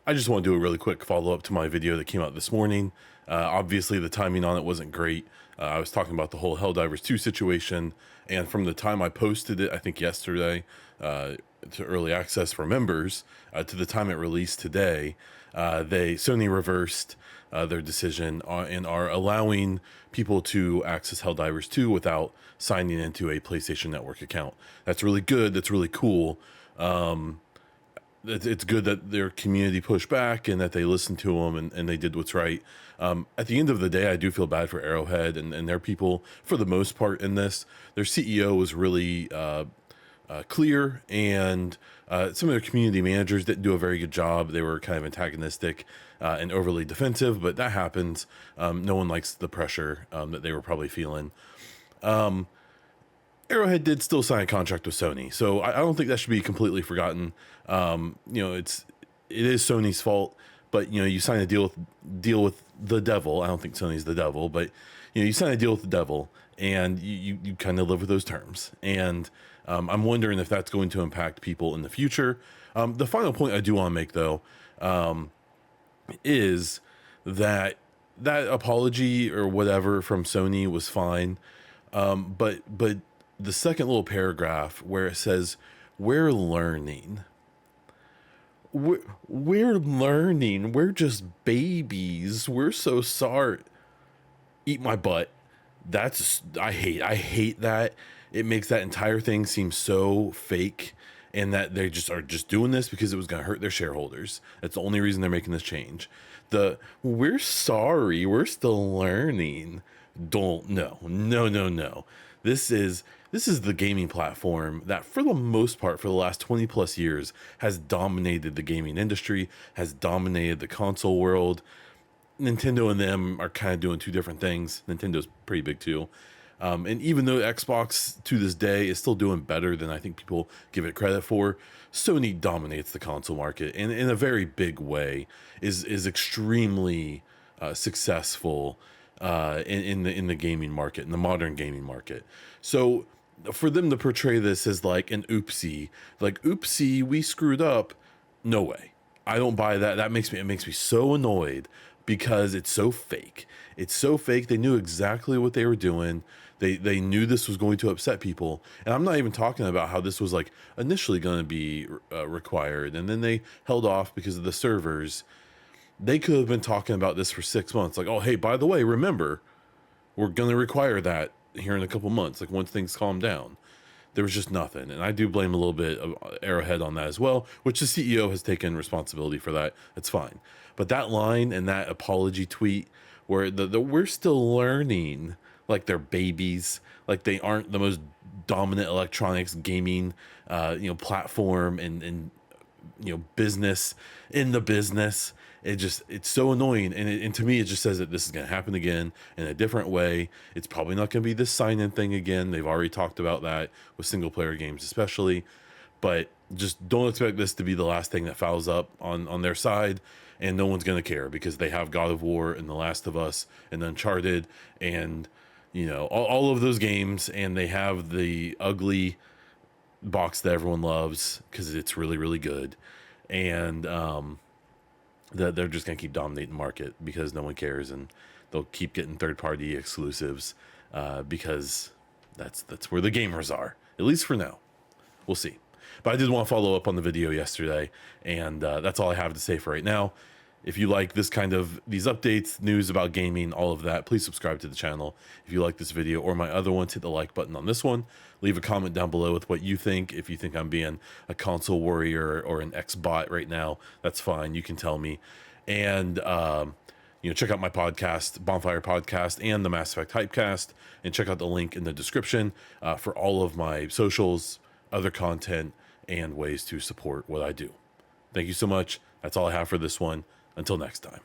I just want to do a really quick follow-up to my video that came out this morning. Obviously, the timing on it wasn't great. I was talking about the whole Helldivers 2 situation, and from the time I posted it, I think yesterday, to early access for members, to the time it released today, Sony reversed their decision and are allowing people to access Helldivers 2 without signing into a PlayStation Network account. That's really good. That's really cool. It's good that their community pushed back and that they listened to them and they did what's right. At the end of the day, I do feel bad for Arrowhead and their people for the most part in this. Their CEO was really clear, and some of their community managers didn't do a very good job. They were kind of antagonistic and overly defensive, but that happens. No one likes the pressure that they were probably feeling. Arrowhead did still sign a contract with Sony, so I don't think that should be completely forgotten. It is Sony's fault, but you sign a deal with the devil. I don't think Sony's the devil, but you sign a deal with the devil, and you kind of live with those terms. And I'm wondering if that's going to impact people in the future. The final point I do want to make, though, is that apology or whatever from Sony was fine, but the second little paragraph where it says, we're learning. We're learning. We're just babies. We're so sorry. Eat my butt. I hate that. It makes that entire thing seem so fake, and that they are just doing this because it was going to hurt their shareholders. That's the only reason they're making this change. We're sorry. We're still learning. No. This is the gaming platform that, for the most part, for the last 20 plus years, has dominated the gaming industry, has dominated the console world. Nintendo and them are kind of doing two different things. Nintendo's pretty big too. And even though Xbox to this day is still doing better than I think people give it credit for, Sony dominates the console market and in a very big way is extremely successful in the gaming market, in the modern gaming market. So for them to portray this as like an oopsie, we screwed up, no way. I don't buy that. It makes me so annoyed because it's so fake. It's so fake. They knew exactly what they were doing. They knew this was going to upset people. And I'm not even talking about how this was like initially going to be required, and then they held off because of the servers. They could have been talking about this for 6 months. Like, oh, hey, by the way, remember, we're going to require that here in a couple months, like once things calm down. There was just nothing. And I do blame a little bit of Arrowhead on that as well, which the CEO has taken responsibility for that. It's fine. But that line and that apology tweet where we're still learning, like they're babies, like they aren't the most dominant electronics gaming platform and business in the business. It's so annoying, and to me it just says that this is going to happen again in a different way. It's probably not going to be this sign-in thing again. They've already talked about that with single-player games especially, but just don't expect this to be the last thing that fouls up on their side, and no one's going to care because they have God of War and The Last of Us and Uncharted and all of those games, and they have the ugly box that everyone loves because it's really, really good, and that they're just going to keep dominating the market because no one cares, and they'll keep getting third-party exclusives because that's where the gamers are, at least for now. We'll see. But I did want to follow up on the video yesterday, and that's all I have to say for right now. If you like these updates, news about gaming, all of that, please subscribe to the channel. If you like this video or my other ones, hit the like button on this one. Leave a comment down below with what you think. If you think I'm being a console warrior or an X-bot right now, that's fine. You can tell me. And check out my podcast, Bonfire Podcast, and the Mass Effect Hypecast, and check out the link in the description for all of my socials, other content, and ways to support what I do. Thank you so much. That's all I have for this one. Until next time.